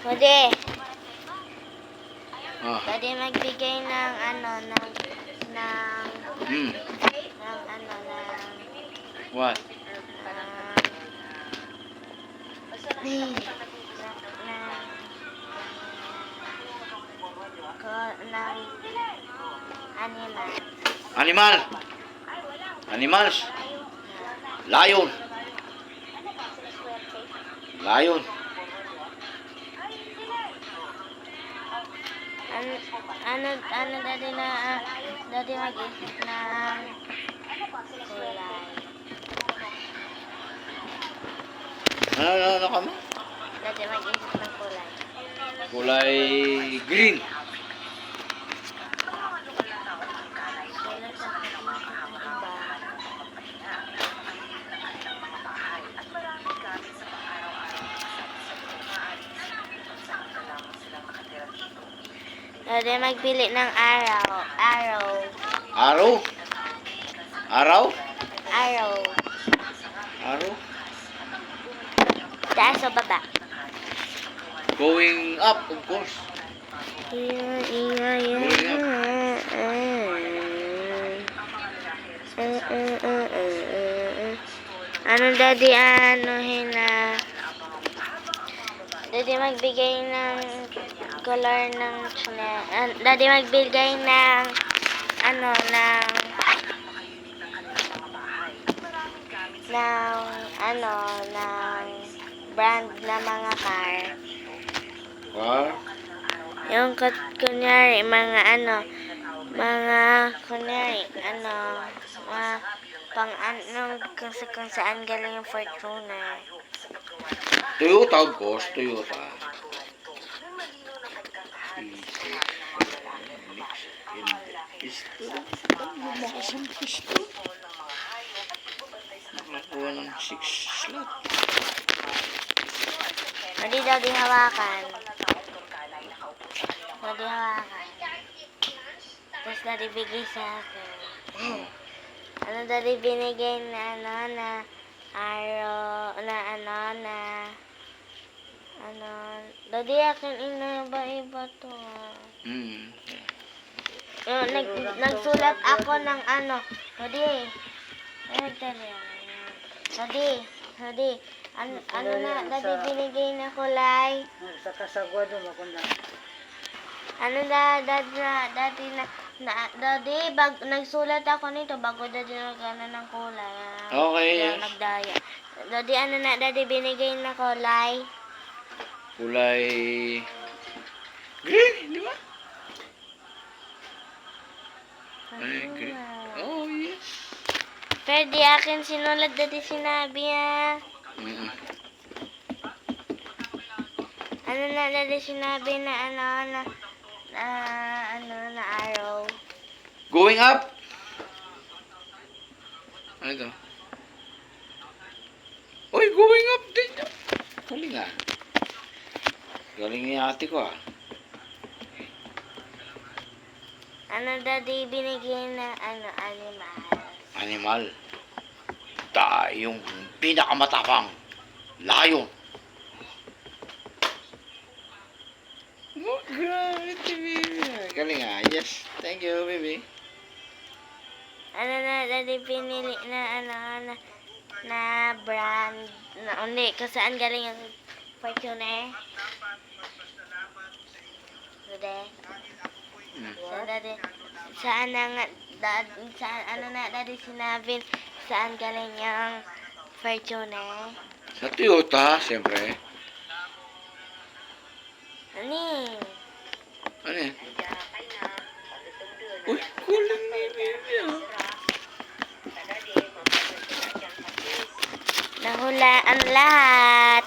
Pwede. Ah. Pwede magbigay ng Hmm. What? ng animal. Animal. Animals. Lion. Lion. Dati mag-isip ng kulay. Ano ka mo? Dati mag-isip ng kulay. Kulay green. Sulat sa ng iba. Dati magpili ng araw. Araw? Araw? Araw. Araw? Taas o baba? Going up, of course. Ano daddy, daddy magbigay ng color ng daddy magbigay ng ng brand na mga car. Car? Yung kunyari, mga kung saan galing yung Fortuner. Toyota, of course. Toyota. Nakakuha ng 6 slot. Hindi daddy hawakan. Daddy hawakan. Tapos daddy bigay sa akin. Ano daddy binigay na araw daddy akin iba to. Nagsulat ako ng daddy daddy binigay na kulay. Sa kasagwado makunda. Daddy, nagsulat ako nito bago daddy nagana ng kulay. Okay, yes. Nagdaya. Daddy, daddy binigay na kulay. Kulay green, di ba? Green. Oh, yes. Pero di akin sinulat daddy sinabi daddy sinabi na araw. Going up. Ano ito? Uy, going up din. Galing ah. Galing ni ate ko ah. Daddy binigay na animal. Animal. Yung pinakamatapang. Lion. Oh, grabe ito, baby. Galing ah. Yes. Thank you, baby. Daddy pinili na brand hindi kung saan galing yung Fortuner. Daddy saan daddy sinabi saan galing yung Fortuner. Sa Toyota, siyempre. Ano yan? Uy, kulang ni baby ah. Nahulaan lahat.